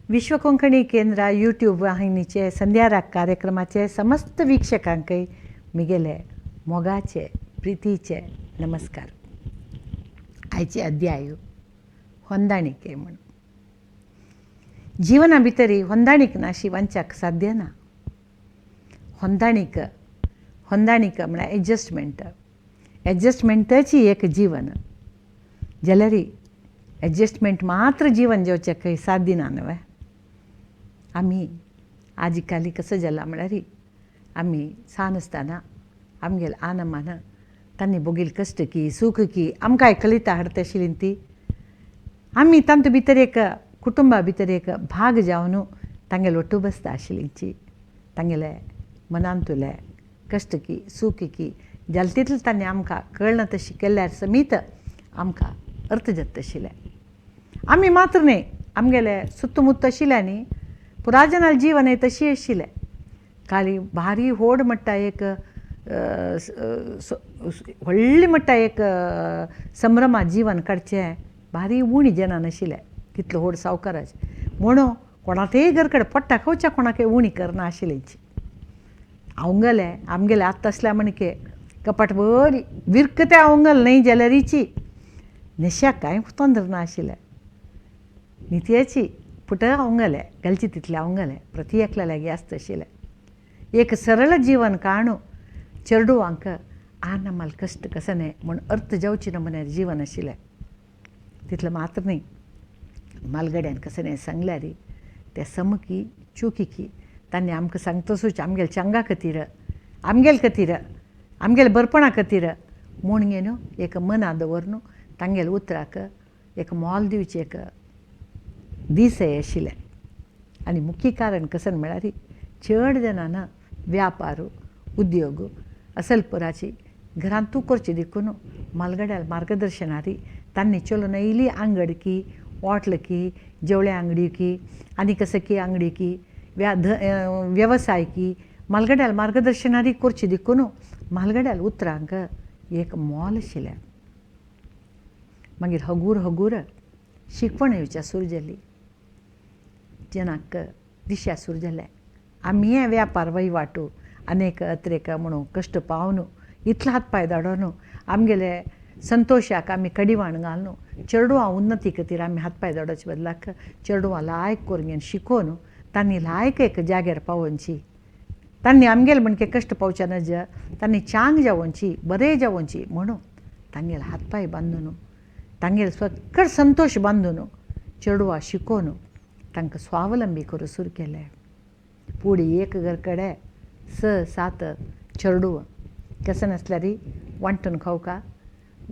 विश्व कोंकणी केंद्र यूट्यूब वाहिनीचे संध्या राग कार्यक्रमाचे समस्त वीक्षकांकय मिगेले मोगाचे प्रितीचे नमस्कार. आयचे अध्याय ಹೊಂದಾಣಿಕೆ म्हणून जीवना भितरी ಹೊಂದಾಣಿಕೆ नाशी वंचाक साध्य ना. ಹೊಂದಾಣಿಕೆ म्हळ्यार एडजस्टमेंटाची एक जीवन जाल्यार एडजस्टमेंट मात्र जीवन जेवचे काही साध्य ना न्हय. आमी आजी काली कसं जाला म्हळ्यार आमी सान आसतना आमगेल आनमान तांणी बोगील कश्ट की सूख की आमकां कळिता हाडटा आशिल्ली ती आमी तांतू भितर एक कुटुंबा भितर एक भाग जावन तांगेल ಒಟ್ಟು बसता आशिल्लींची तांगेले मनांतुले कश्ट की सूख की जाल तितलें तांणी आमकां कळना तशी केल्यार समीत आमकां अर्थ जाता आशिल्लें. आमी मात्र न्ही आमगेले सुत्तमुत्त आशिल्ल्यांनी पुराजनाल जीवन हे तशी आशिल्लें. खाली भारी व्हड म्हणटा एक व्हडली म्हणटा एक संभ्रमा जीवन काडचें भारी उणी जनान आशिल्लें. कितलो व्हड सावकाराचे म्हणून कोणाकय घर कडेन पडटा खंयच्या कोणाकय उणी करना आशिल्लींची. अवंगले आमगेले आत्ता असल्या म्हणके कपाट बरी विरकते अवंगल न्हय जाल्यार रिची नेश्याक कांय तोंदर ना आशिल्लें. नितयेची पुट अवंगले घालची तितले अवंगले प्रति एकल्या लागीं आसता आशिल्लें. एक सरळ जीवन काणू चेडवांक नम्माल कश्ट कसने म्हूण अर्थ जावची नमुन्यार जीवन आशिल्लें. तितलें मात्र न्ही मालगड्यान कसने सांगल्यार ते समकी चुकी तांणी आमकां सांगता तसोच आमगेल चांगा खातीर आमगेल खातीर आमगेल बरपणा खातीर म्हूण न्हू एक मना दवरून तांगेल उतराक एक मोल दिवचें एक दीस हे आशिल्ले. आनी मुख्य कारण कसन म्हळ्यार चड जनान व्यापार उद्योग असलपुराची घरांत तूं करची देखून मालगड्याल मार्गदर्शनारी तांणी चलून येयली आंगड की होटल की जेवळ्या अंगडी की आनी कसं की अंगडी की व्यवसाय की मालगड्याल मार्गदर्शनारी करची देखून मालगड्याल उतरांक एक मोल आशिल्लें. मागीर हगूर शिकवण येवच्या सुरू जाली. जनाक दिशा सुरू जालें. आमी हे व्यापार वहिवाटू अनेक अत्रेक म्हणून कश्ट पावन इतलो हात पांय धाडोन आमगेले संतोशाक आमी कडिवाण घालून चेडवां उन्नती खातीर आमी हात पांय धाडोवचे बदलाक चेडवां लायक करून शिकोवन तांणी लायक एक जाग्यार पावोवची. तांणी आमगेले म्हणके कश्ट पावचे नज तांणी चांग जावोवची बरें जावोवची म्हणून तांगेले हात पांय बांदून तांगेले सकट संतोश बांदून चेडवां शिकोवन तांकां स्वावलंबी करूं सुरू केलें. फुडें एक घर कडेन 6-7 चेडवां केसन आसल्यार वांटून खावका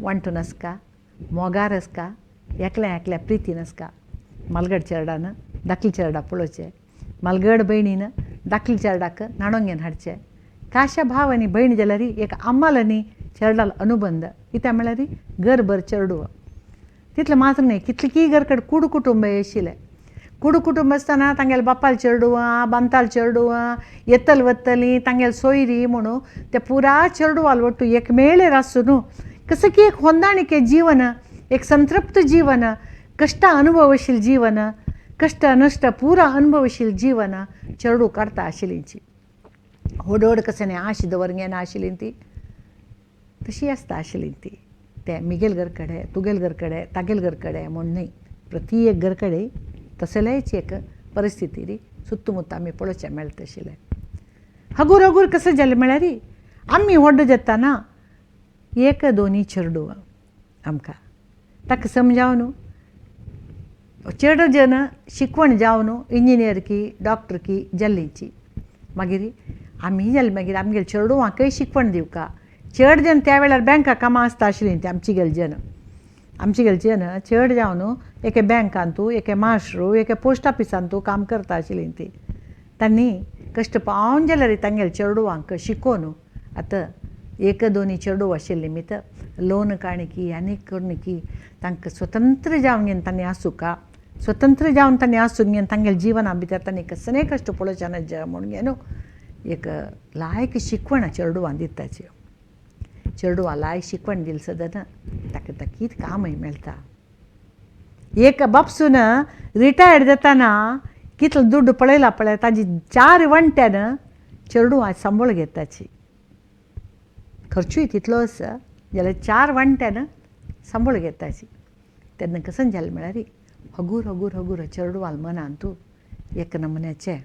वांटून आसका मोगार आसका एकल्या प्रितीन आसका. मालगड चेडवान धाकली चेडा पळोवचें मालगड भयणीन धाकली चेडाक न्हाणोवन घेवन हाडचें. काश्या भाव आनी भयण जाल्यार एक आम्माल आनी चेडाल अनुबंध कित्याक म्हळ्यार घरभर चेडवां. तितलें मात्र न्ही कितलेंकी घर कडेन कूड कुटुंब आशिल्लें. कूड कुटुंब आसतना तांगेले बापाल चेडवां बांताल चेडवां येतल वतलीं तांगेले सोयरी म्हणून ते पुरा चेडवाल ಒಟ್ಟು एक मेळेर आसून कसं की एक ಹೊಂದಾಣಿಕೆ जीवन एक संतृप्त जीवन कष्ट अनुभवशील जीवन कष्ट नष्ट पुरा अनुभवशील जीवन चेडू काडटा आशिल्लींची. व्हड कसने आश दवरूंक येना आशिल्लीं ती तशी आसता आशिल्लीं ती. ते मिगेल घर कडेन तुगेल घर कडेन तागेल घर कडेन म्हूण न्हय प्रति एक घर कडेन तसलेच एक परिस्थिती सुत्तमुत्त आमी पळोवचें मेळटा आशिल्लें. हगूर कसं जालें म्हळ्यार आमी व्हड जेतना एक दोनी चेडवां आमकां ताका समजावन चेड जन शिकवण जावन इंजिनियर की डॉक्टर की जाल्लींची. मागीर आमी जालें मागीर आमगेले चेडवांकय शिकवण दिवका. चड जन त्या वेळार बँका कामां आसता आशिल्लीं ती आमची गेल जन चड जावन एके बँकांतू एके मास्टरू एके पोस्ट ऑफिसांतू काम करता आशिल्लीं ती. तांणी कश्ट पावन जाल्यार तांगेले चेडवांक शिकोवन आतां एक दोनी चेडवां आशिल्लीं मित लोन काणकी आनीक कणकी तांकां स्वतंत्र जावन घेवन तांणी आसूंका स्वतंत्र जावन तांणी आसूंक घेवन तांगेले जिवना भितर तांणी कसलेय कश्ट पळोवचे नज म्हणून घेवन एक लायक शिकवण चेडवां दिताची. चेडवां लायक शिकवण दिली सदन ताका ताकीत कामय मेळटा. एक बापसून रिटायर्ड जाताना कितलं दुड्ड पळयला पळय ताजी 4 वणट्यान चेडूं आज सांबळ घेताची. खर्चूय तितलो आसा जाल्यार 4 वणट्यान सांबळ घेताची. तेन्ना कसं जालें म्हळ्यार हगूर हगूर हगूर चेडवाल मनान तूं एक नमुन्याचें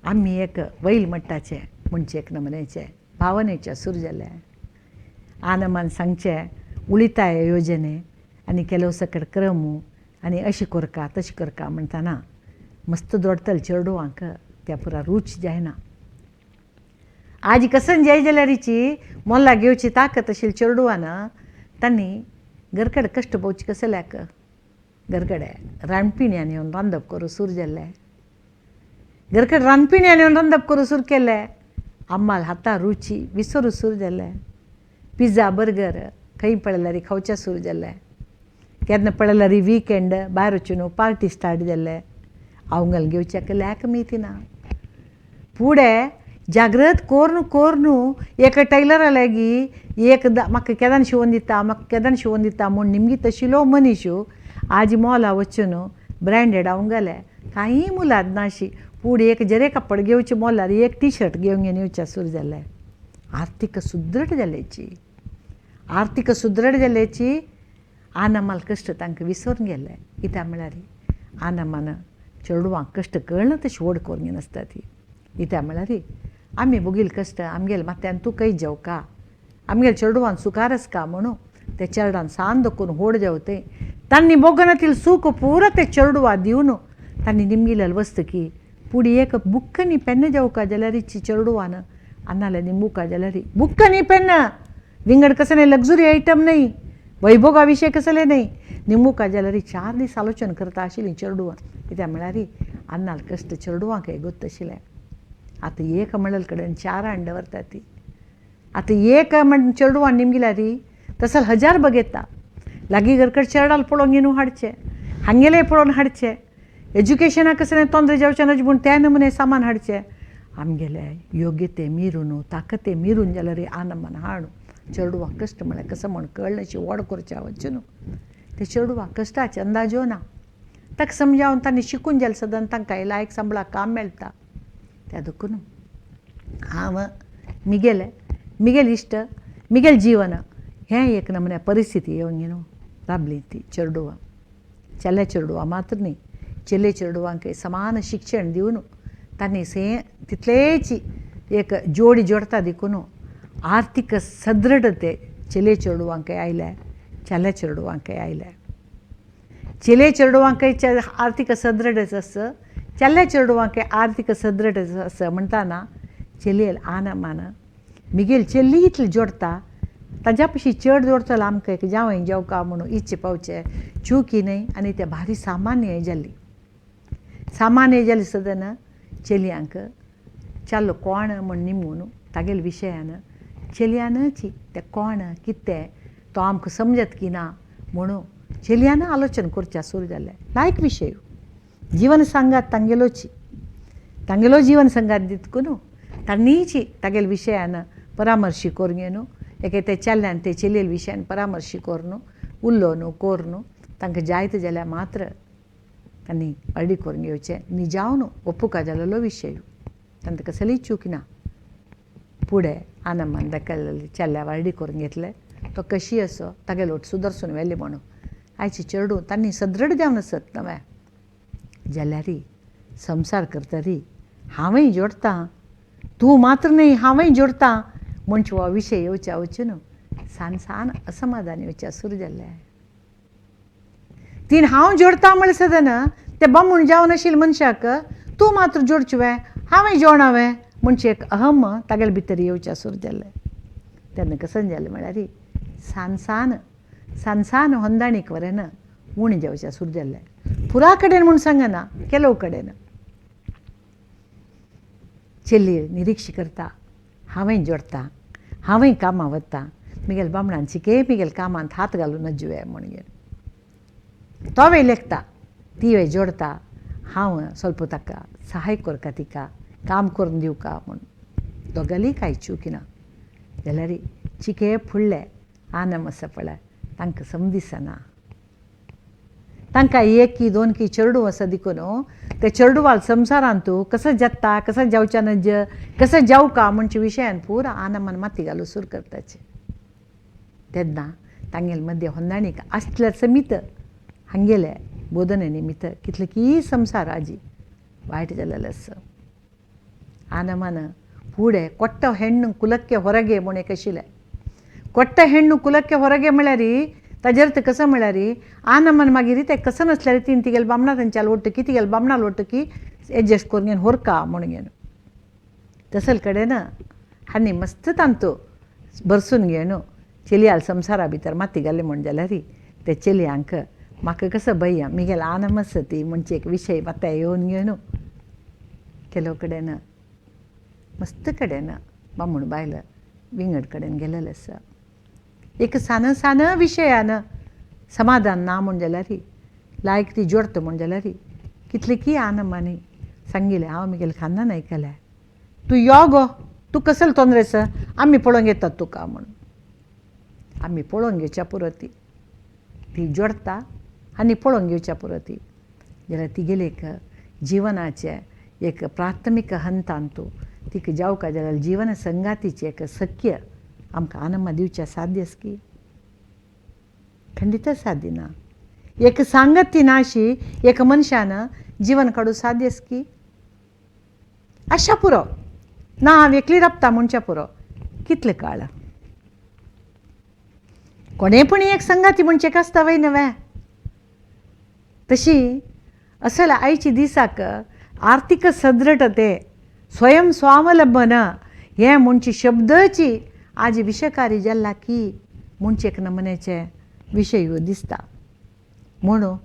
आमी एक वैल मट्टाचे म्हणचे एक नमुन्याचे भावनेचे सूर जाले. आनमान सांगचे उಳಿತಾಯ योजने आनी केलो सकट क्रमू आनी अशें करका तशें करका म्हणटाना मस्त दोडतले चेडवांक त्या पुरा रूच जायना. आज कसं जाय जाल्यार मोल्ला घेवची ताकत आशिल्ली चेडवान तांणी घरकडेन कश्ट पोवचे कसल्याक घरकडे रांदपिण्यान येवन रांदप करूं सूर जाल्ले. घरकडेन रांदपिण्यान येवन रांदप करूं सूर केलें. आम्माल हाता रुची विसरू सूर जाल्ले. पिझ्झा बर्गर खंय पळयल्यार खावचे सूर जाल्ले. केन्ना पळयल्यार विकेंड भायर वचून पार्टी स्टार्ट जाल्ले. अवंगल घेवच्याक लॅक मेळtina. फुडें जागृत कोरून कोरून एक टैलरा लागीं एक म्हाका केदान शिवून दिता म्हाका केदान शिवून दिता म्हूण निमगी तशिलो मनीस आज मोला वचून ब्रँडेड अवंगले कांय मुलाद नाशी. फुडें एक जरे कापड घेवचे मोल्यार एक टी शर्ट घेवन येवचे सूर जाल्ले. आर्थीक सुदृढ जाल्याची आर्थीक सुदृढ जाल्याची आनमाल कश्ट तांकां विसरून गेले. कित्याक म्हळ्यार आनमान चेडवांक कश्ट कळना तशी व्हड करून नासता ती. कित्याक म्हळ्यार आमी बोगील कश्ट आमगेले माथ्यान तूं खंय जेवका आमगेले चेडवान सुकार आसका म्हणून ते चेडवान सान दकून व्हड जेवते. तांणी बोगनातील सूख पुरो ते चेडवा दिवन तांणी निमगिलेले वस्तकी फुडें एक बुक्क न्ही पेन्न जेवका जाल्यार चेडवान अन्नाले निंबूका जाल्यार बुक्क न्ही पेन्न विंगड कसले लग्झरी आयटम नाही वैभोगा विशय कसले नाही निंबूका जाल्यार 4 दीस आलोचन करता आशिल्लीं चेडवां. कित्याक म्हळ्यार अन्नाल कश्ट चेडवांक गोत आशिल्लें. आतां एक म्हणले कडेन 4 हाडून दवरता ती. आतां एक म्हण चेडवान निमगिल्यार तसल 1000 बगयता. लागीं घरकडेन चेडाल पळोवन घेवन हाडचे हांगेले पळोवन हाडचे एज्युकेशनाक कसलें तोंदरे जावचें ना म्हूण त्या नमुने सामान हाडचे. आमगेले योग्यते मिरून ताकते मिरून जाल्यार आनमान हाडूं चेडवां कश्ट म्हळ्यार कसं म्हूण कळना अशी व्हड करचें वचून ते चेडवां कश्टाचे अंदाजो ना. ताका समजावन तांणी शिकून जालें सदां तांकां लायक सांबळाक काम मेळटा. त्या देखून हांव मिगेल इश्ट मिगेल जीवन हें एक नमुन्या परिस्थिती येवन घेवन राबली ती चेडवां. चेले चेडवां मात्र न्ही चेले चेडवांक समान शिक्षण दिवन तांणी तितलेची एक जोडी जोडता देखून आर्थीक सदृढते चेले चेडवांक आयले चेले चेडवांक आयले. चेले चेडवांक आर्थीक सदृढ आसा चेले चेडवांक आर्थीक सदृढ आसा म्हणटाना चेलेल आनमान मिगेल चेल्ली इतली जोडता ताज्या पशी चड जोडतलो आमकां एक जावं जेवका म्हणून इच्छे पावचे चुकी न्हय. आनी ते भारी सामान्य जाली सदन चेलयांक चालो कोण म्हण निमून तागेले विशयान चेलयानच ते कोण कितें तो आमकां समजत की ना म्हणून चेलयान आलोचन करचें सूर जालें. लायक विशय जीवन संगात तांगेलो जीवन संगात दितकून तांणीची तागेले विशयान परामर्शी करून घेवन एक ते चेल्ल्यान ते चेलेल विशयान परामर्शी करून उलोवन करून तांकां जायत जाल्यार मात्र तांणी अर्डी करून घेवचें. निजावन ओपुका जालेलो विशय तांकां कसलीय चूक ना. फुडें आनमान दाखयलेली चेल्ल्या अर्डी करून घेतले तो कशी असो तागेलो सुदर्शन व्हेली म्हणून आयची चेडूं तांणी सदृढ जावन आसत नवे जाल्यार संवसार करतरी हांवय जोडटां तूं मात्र न्ही हांवय जोडटां म्हणचे हो विशय येवच्या वचून सान असमाधान येवच्या सूर जाल्लें. तीन हांव जोडटां म्हळ्यार सदन ते बामूण जावन आशिल्ले मनशाक तूं मात्र जोडचें हांवय जोडावें म्हणचे एक अहम तागेले भितर येवच्या सूर जाल्लें. तेन्ना कसं जालें म्हळ्यार सानसान होंदाणीक वरेन उणें जेवच्या सूर जाल्लें. पुरा कडेन म्हूण सांगना केलो कडेन चेल्ली निरीक्ष करता हांवय जोडटां हांवय कामां वता मिगेल बामणान चिके मिगेल कामांत हात घालून नजुवे म्हणून तो वे लेखता ती वे जोडता हांव स्वल्प ताका सहाय करता तिका काम करून दिवका म्हणून दोगाली कांय चूक ना जाल्यार चिके फुडले आनम आसा पळय तांकां समदिसना तांकां एक की दोन की चेडूं आसा देखून ते चेडूवाल संवसारांतू कसं जगता कसं जावच्या नज कसं जाऊ का म्हणचे विशयान पुरा आनमन माती घालू सुरू करताचे तेन्ना तांगेले मध्य ಹೊಂದಾಣಿಕೆ असल्या समीत हंगेले बोधने निमित्त कितले की संसार आजी वायट जालेले आसा ಆನಮನ ಪೂಡೆ ಕೊಟ್ಟ ಹೆಣ್ಣು ಕುಲಕ್ಕೆ ಹೊರಗೆ ಮೊಣೆ ಕಶಿಲೆ ಕೊಟ್ಟ ಹೆಣ್ಣು ಕುಲಕ್ಕೆ ಹೊರಗೆ ಮಿಳಾರಿ तजर्थ कसं म्हळ्यारी आनमन मागीर ते कसं नसल्यार तीन तिगेल बामणा तांच्याल ओट्टकी तिगेल बामणाल ओट्टकी एडजस्ट करून घेवन होरका म्हणून घेवन तसल कडेन हांणी मस्त तांतो बरसून घेवन चलयाल संवसारा भितर माती घाली म्हण जाल्यार ते चलयांक म्हाका कसं भैया मिगेल आनमस ती म्हणचे एक विशय माता येवन घेवन केलो कडेन मस्त कडेन बामूण बायल विंगड कडेन गेलेले आसा एक सान विशयान समाधान ना म्हण जाल्यार लायक ती जोडत म्हण जाल्यार कितले की आनमानी सांगिले हांव मिगेल खान्नान आयकलें तूं यो गो तूं कसले तोंदरे आसा आमी पळोवंक येतात तुका म्हणून आमी पळोवंक घेवच्या पुरो ती जोडता आनी पळोवंक घेवच्या पुरो जाल्यार तिगेले एक जिवनाचे एक प्राथमीक हंतांतू तिका जावका जाल्यार जीवन संगातीचे एक सख्य आमकां आनंद दिवच्या साध्य की खंडित साध्य ना एक सांगती नाशी एक मनशान जीवन काडू साध्य की अशा पुरो ना हांव एकली राबता म्हणच्या पुरो कितले काळ कोणेपणी एक संगाती म्हणचे आसता वय नवे तशी असल आयची दिसाक आर्थिक सदृढते स्वयं स्वावलंबन हे म्हणची शब्दची आज विषयकारी जाल्ला की म्हणचे एक नमनेचे विशय दिसता म्हणून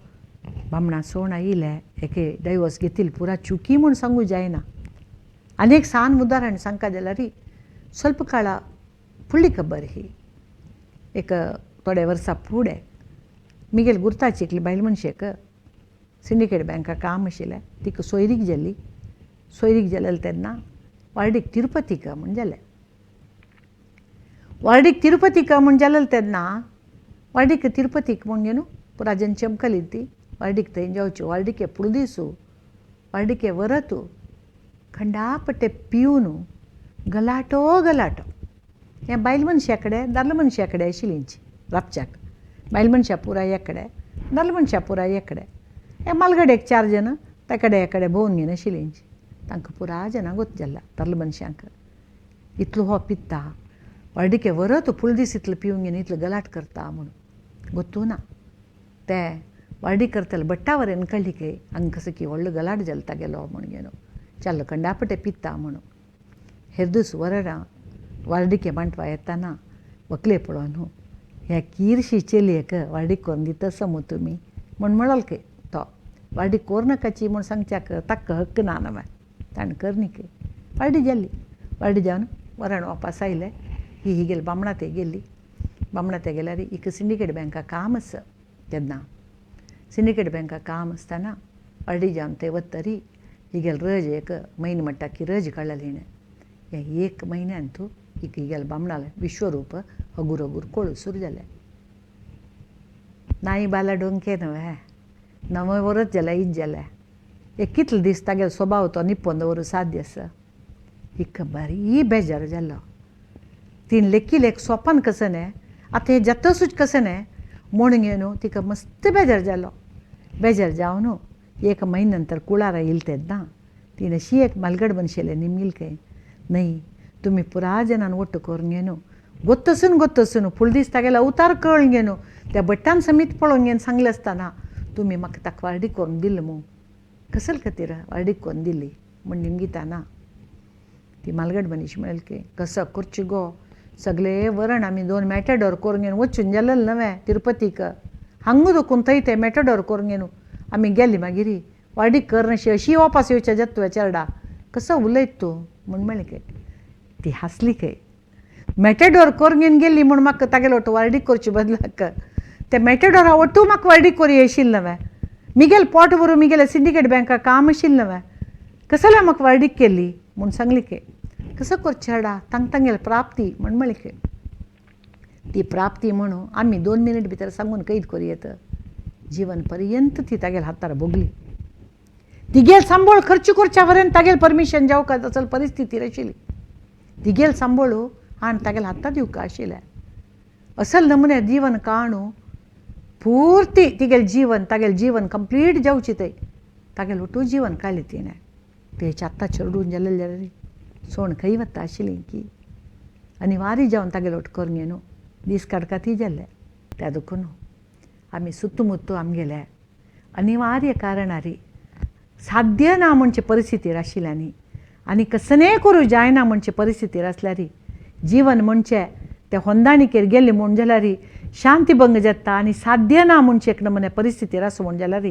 बामणा सोण आयिले एके डायवोर्स घेतील पुरा चुकी म्हूण सांगू जायना अनेक सान उदाहरण सांगता जाल्यार स्वल्प काळा फुडली खबर ही एक थोडे वर्सां फुडें मिगेल गुर्ताची एकली बायल मनशेक सिंडिकेट बँका काम आशिल्लें तिका सोयरीक जाल्ली सोयरीक जालें तेन्ना वार्डीक तिरुपतीक म्हण जालें वार्डीक तिरुपतीक म्हण जालें तेन्ना वार्डीक तिरुपतीक म्हण घेवन पुरा जन चमकली ती वार्डीक थंय जावच्यो वार्डीके पुळदीसू वार्डीके वरतू खंडापट्टे पिवन गलाटो गलाटो हें बायल मनशा कडेन दादलो मनशा कडेन आशिल्लींची राबच्याक बायल मनशा पुरा एक कडेन दादलो मनशा पुरा एक कडेन हे मालगडेक 4 जन ते कडेन हे कडेन भोंवन घेवन आशिल्लींची तांकां पुरा जाणां गोत जाल्ला दादलो मनशांक इतलो हो पित्ता वार्डीके वरत पुळदीस इतलो पिवन घेवन इतलो गलाट करता म्हणून गोतू ना ते वार्डी करतले बट्टा वरेन कळ्ळी की हांगा कसो की व्हडलो गलाट जालता गेलो म्हूण घेवन चाल्लो खंडापटे पित्ता म्हणून हेर दीस वरां वार्डीके मांटवा येताना व्हंकले पळोवन ह्या कीरशी चलयेक वार्डीक करून दिता मू तुमी म्हूण म्हणलो की तो वार्डीक कोर नाकाची म्हूण सांगच्याक ताका हक्क ना नवे ताणें करनी की वार्डी जाल्ली वार्डी जावन वरण वापस आयले ही गेली बामणा ते गेली बामणा ते गेल्यार हिका सिंडिकेट बँका काम आसा तेन्ना सिंडिकेट बँका काम आसतना वार्डी जावन ते वतरी ही गेल रज एक म्हयनो म्हणटा की रज काडलेली हिणें हे 1 म्हयन्यान तूं हिका गेल बामणाले विश्वरूप हगूर हगूर कळू सुरू जालें नाई बाला डोंके न्हय 9 वर्स जाल्यार इज जालें एक कितले दीस तागेलो स्वभाव तो निप्पोन दवरूं साध्य आसा हिका बरी बेजार जालो तीन लेकील एक सोपान कसं न्हय आतां हें जातसूच कसं न्हय म्हूण घेवन तिका मस्त बेजार जालो बेजार जावन 1 म्हयने नंतर कुळार येयली तेन्ना तिणें अशी एक मालगड मनशेलें निमगील काय न्हय तुमी पुरा जनान ओट्ट करून घेवन गोत्तसून फूल दीस तागेलो अवतार कळून घेवन त्या बट्टान समीत पळोवन घेवन सांगलें आसतना तुमी म्हाका ताका वार्डी करून दिल्लो मू कसले खातीर वार्डी करून दिली म्हण निमगिता ना ती मालगड मनीस म्हणली की कसो करची गो सगळे वरण आमी 2 मॅटाडोर करून घेवन वचून जालेले नवे तिरुपतीक हांगा दुखून थंय ते मॅटाडोर करून घेवन आमी गेली मागीर वार्डी कर नाशी अशी वापस येवचें जाता तुवें चेडा कसो उलयत तूं म्हूण म्हणलें की ती हांसली की मॅटाडोर करून घेवन गेली म्हूण म्हाका तागेलो ओटो वार्डी करचे बदलाक ते मॅटाडोरा ओटू म्हाका वार्डी करूं आशिल्लें नवे मिगेल पोट भरून मिगेले सिंडिकेट बँका काम आशिल्लें नवे कसले म्हाका वार्डीक केली म्हूण सांगली की कसो कर चेडा तांगेल प्राप्ती म्हूण म्हणलें की ती प्राप्ती म्हणून आमी 2 मिनट भितर सांगून कैद करूं येता जीवन पर्यंत ती तागेल हातार भोगली. तिगेल सांबाळ खर्च करच्या पर्यंत तागेल परमिशन जावका असल परिस्थिती आशिल्ली. तिगेल सांबाळू आनी तागेल हातां दिवका आशिल्लें. असल नमुने जीवन काणू पूर्ती तिगेल जीवन कंप्लीट जावची थंय तागेल ಒಟ್ಟು जीवन काडलें तिणें. तेच्या आत्तां चेडून जालें जाल्यार सोण खंय वता आशिल्लीं की अनिवार्य जावन तागेल ಒಟ್ಟು करून न्हू दीस काडका ती जाल्ले. त्या दुखून आमी सुತ್ತमुत्तू आमगेले अनिवार्य कारणारी साध्य ना म्हणचे परिस्थितीर आशिल्ल्यांनी आनी कसने करूं जायना म्हणचे परिस्थितीर आसल्यार जीवन म्हणचे ते होंदाणीकेर गेल्ले म्हूण जाल्यार शांतीभंग जाता आनी साध्य ना म्हणचे एक नमुने परिस्थितीर आसूं म्हूण जाल्यार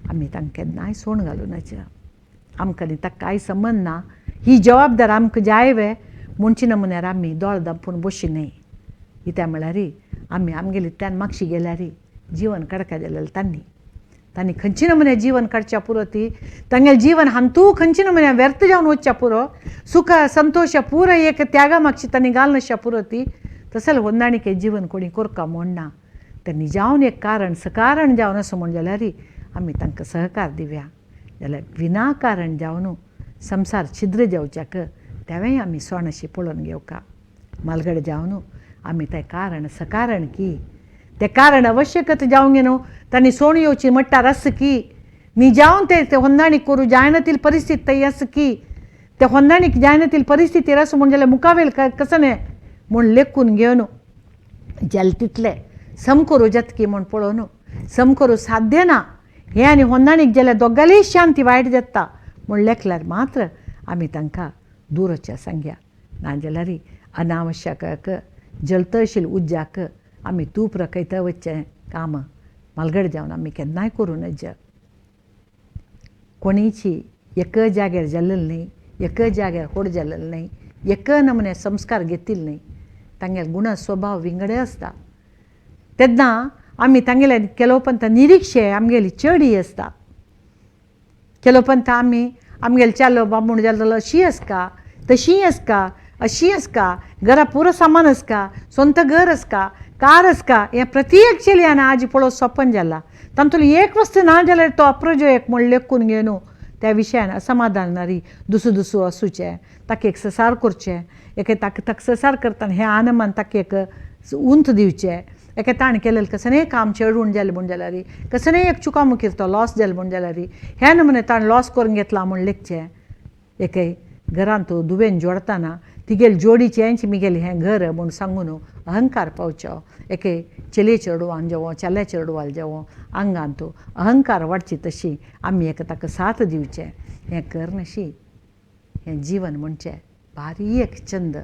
आमी तांकां केन्नाय सोण घालूनाचे. आमकां न्ही ताका कांय संबंद ना. ही जबाबदार आमकां जायवे म्हणचे नमुन्यार आमी दोळ धांपून बशी न्हय. कित्याक म्हळ्यार आमी आमगेले त्यान मागशी गेल्यार जीवन काडका जाल्यार तांणी खंयचे नमुने जीवन काडच्या पुरो ती तांगेलें जीवन हांतू खंयचे नमुने व्यर्थ जावन वचच्या पुरो सुख संतोष पुरो एक त्यागा मागची तांणी घालनाशा पुरो ती तसल होंदाणीके जीवन कोणी करका म्हणना. तांणी जावन एक कारण सकारण जावन असो म्हण जाल्यार आमी तांकां सहकार दिवया. जाल्यार विनाकारण जावन संसार छिद्र जावच्याक तेवेंय आमी सोण अशी पळोवन घेवका. मालगड जावन आमी तें कारण सकारण की ते कारण आवश्यकत जावंक न्हू तांणी सोण येवची म्हणटार आस की न्ही जावन ते होंदाणीक करूं जायनातील परिस्थिती थंय आस की ते होंदाणीक जायनातील परिस्थितीर आसूं म्हणजे मुखावेल कसने म्हूण लेखून घेवन जाल तितले सम करूं जतकी म्हूण पळोवन सम करूं साध्य ना हे आनी होंदाणीक जाल्यार दोगालय शांती वायट जाता म्हूण लेखल्यार मात्र आमी तांकां दूर वचचें सांगया. नाजाल्यार अनावश्यक जलतशील उज्जाक आमी तूप रकयता वचचें काम मालगड जावन आमी केन्नाय करूं नज. कोणीची एक जाग्यार जाल्लेली न्ही, एक जाग्यार होड जाल्लेली न्ही, एक नमुने संस्कार घेतिल्ले न्ही. तांगेले गुण स्वभाव विंगडे आसता. तेन्ना आमी तांगेले केलोपंत निरीक्षे आमगेली चडी आसता. केलोपंत आमगेले चालो बाबूण जाल्लो अशी आसका तशी आसका अशी आसका घरा पुरो सामान आसका स्ವಂತ घर आसका कार आसका हें प्रत्येक चलयान आज पळोवप सोंपन जाला. तातूंत एक वस्त ना जाल्यार तो अप्रोजो एक म्हूण लेखून घेवन त्या विशयान असमाधानारी दुसू आसूचें ताका एक ससार करचें एके ताका ससार करतना हें आनमान ताका एक उंत दिवचें. एके ताण केलेलें कसनय काम चेडून जालें म्हूण जाल्यार कसनय एक चुकामुकीर तो लॉस जालें म्हूण जाल्यार हे नमुने ताण लॉस करून घेतला म्हूण लेखचें. एके घरान तूं दुवेन जोडतना तिगेल जोडीचें हेंच मिगेलें हें घर म्हूण सांगून अहंकार पावचो. एके चलये चेडवान जावं चल्या चेडवाल जावं आंगान तूं अहंकार वाडची तशी आमी एका ताका साथ दिवचें हें कर नशी. हें जीवन म्हणचें भारी एक छंद.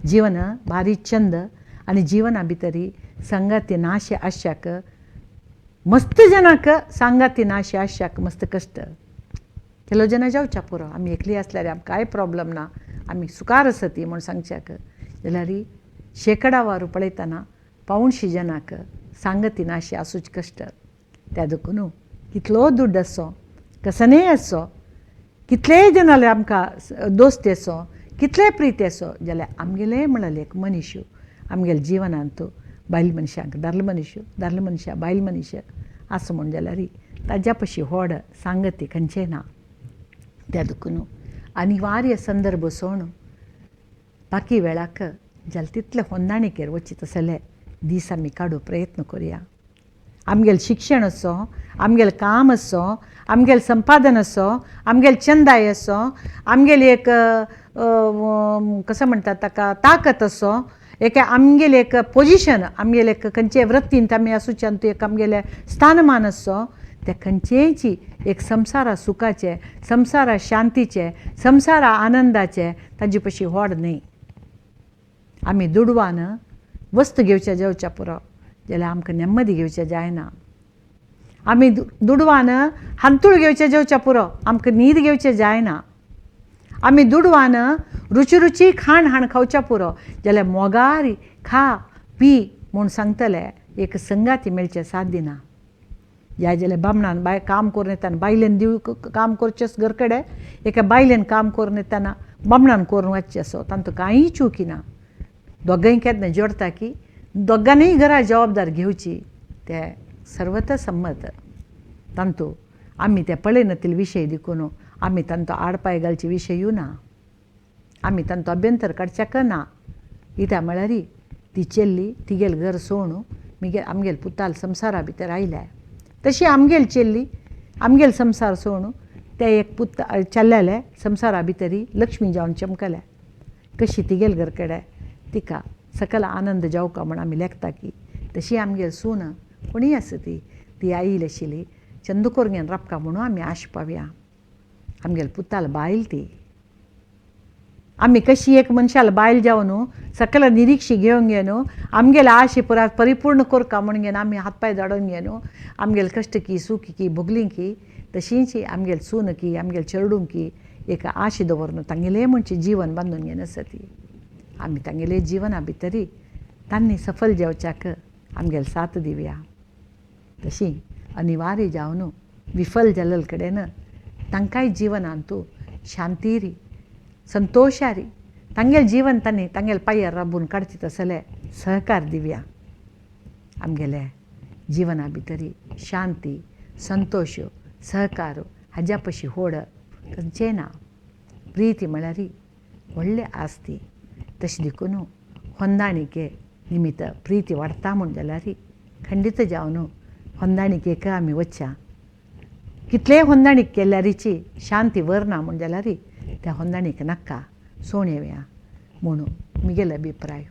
जीवन भारी छंद आनी जिवना भितरी संगाती नाशे आशाक मस्त जनाक सांगाती नाशे आशाक मस्त कश्ट. केलो जना जावच्या पुरो आमी एकली आसल्यार आमकां कांय प्रॉब्लम ना आमी सुखार आसा ती म्हूण सांगच्याक जाल्यार शेकडावार पळयतना 500 जनाक सांगती नाशे आसूच कश्ट. त्या देखून कितलो दुड्ड आसो कसनय आसो कितलेय जनाले आमकां दोस्त आसो कितलेय प्रीती आसो जाल्यार आमगेले म्हणले एक मनीस आमगेले जिवनांत बायल मनशांक दादले मनशा बायल मनीस आसूं म्हूण जाल्यार ताज्या पशी व्हड सांगती खंयचेय ना. त्या देखून अनिवार्य संदर्भ सोण बाकी वेळाक जाल्यार तितले होंदाणीकेर वची तसले दीस आमी काडूं प्रयत्न करुया. आमगेलें शिक्षण असो आमगेलें काम असो आमगेलें संपादन असो आमगेलें छंदाय असो आमगेली एक कसं म्हणटात ताका ताकत असो एक आमगेलें एक पोजिशन आमगेलें एक खंयचे वृत्तींत आमी आसूच्यान एक आमगेलें स्थानमान असो ते खंयचेयची एक संवसारा सुखाचे संवसारा शांतीचे संवसारा आनंदाचे ताजे पशी व्हड न्ही. आमी दुडवान वस्त घेवचे जावच्या पुरो जाल्यार आमकां नेम्मदी घेवचें जायना. आमी दुडवान हांतूळ घेवचे जावच्या पुरो आमकां न्हीद घेवचें जायना. आमी दुडवान रुची खाण खावच्या पुरो जाल्यार मोगारी खा पी म्हूण सांगतले एक संगाती मेळचें साध्य ना. ह्या जाल्यार बामणान काम करून येताना बायलेन दिव काम करचेंच घर कडेन एका बायलेन काम करून येताना बामणान करून वचचें असो तांतूं कांय चुकी ना. दोगांय केन्ना जोडता की दोगांनीय घरा जबाबदार घेवची ते सर्वत सम्मत तांतू आमी त्या पळयनातील विशय देखून आमी तांचो आडपाय घालचे विशयूय ना, आमी तांचो अभ्यंतर काडच्याक ना. कित्याक म्हळ्यार ती चेल्ली तिगेल घर सोडून आमगेल पुताल संवसारा भितर आयल्या. तशी आमगेल चेल्ली आमगेल संवसार सोडून त्या एक चल्ल्याले संवसारा भितरी लक्ष्मी जावन चमकल्या. कशी तिगेल घरकडे तिका सकल आनंद जावका म्हण आमी लेखता की तशी आमगेल सून कोणीय आसा ती आईल आशिल्ली चंदुकोरगेन राबका म्हणून आमी आशपावया. आमगेल पुताल बायल ती आमी कशी एक मनशाल बायल जावन सकल निरीक्षी घेवन घेवन आमगेले आशे पुराय परिपूर्ण करका म्हण घेवन आमी हातपाय धाडोवन घेवन आमगेल कश्ट की सूख की भोगलीं की तशींच आमगेल सून की आमगेल चेडूं की एक आशे दवरून तांगेलें म्हणचे जीवन बांदून घेवन आसा ती. आमी तांगेले जिवना भितरी तांणी सफल जावच्याक आमगेल साथ दिवया. तशी अनिवार्य जावन विफल जालेल कडेन तांकांय जिवनांतू शांतीरी संतोषारी तांगेल जीवन तांणी तांगेल पांयार राबून काडचे तसले सहकार दिवया. आमगेले जिवना भितरी शांती संतोष सहकार हाज्या पशी होड खंयचेंय ना. प्रीती म्हळ्यार व्हडले आस्ती. तशें देखून होंदाणिके निमित्त प्रीती वाडटा म्हण जाल्यार खंडीत जावन होंदाणिकेक आमी वचच्या. कितलेय होंदाणीक केल्यारीची शांती वरना म्हण जाल्यार त्या होंदाणीक नाका सोण येवया म्हणून म्हगेलो अभिप्राय.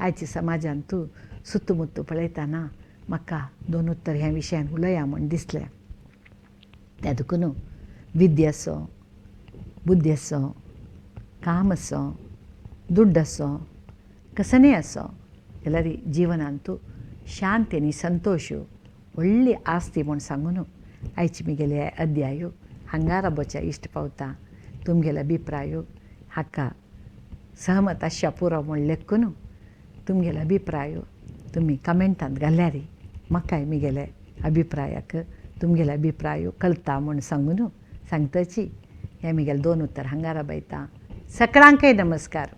आयच्या समाजांत तूं सुत्तमुत्त पळयतना म्हाका दोन उत्तर ह्या विशयान उलया म्हण दिसलें. त्या देखून विद्या आसो बुद्धी आसो काम आसो दुड्ड आसो कसनय आसो जाल्यार जिवनांत तूं शांती आनी संतोश व्हडली आस्ती म्हूण सांगून आयचे म्हगेले अध्याय हांगा राबोवच्या इश्ट पावता. तुमगेलो अभिप्राय हाका सहमत आसच्या पुरो म्हूण लेखून तुमगेलो अभिप्राय तुमी कमेंटांत घाल्यार म्हाकाय म्हगेले अभिप्रायाक तुमगेलो अभिप्राय कळटा म्हूण सांगून सांगताची हे म्हगेले दोन उत्तर हांगा राबयता. सकळांकय नमस्कार.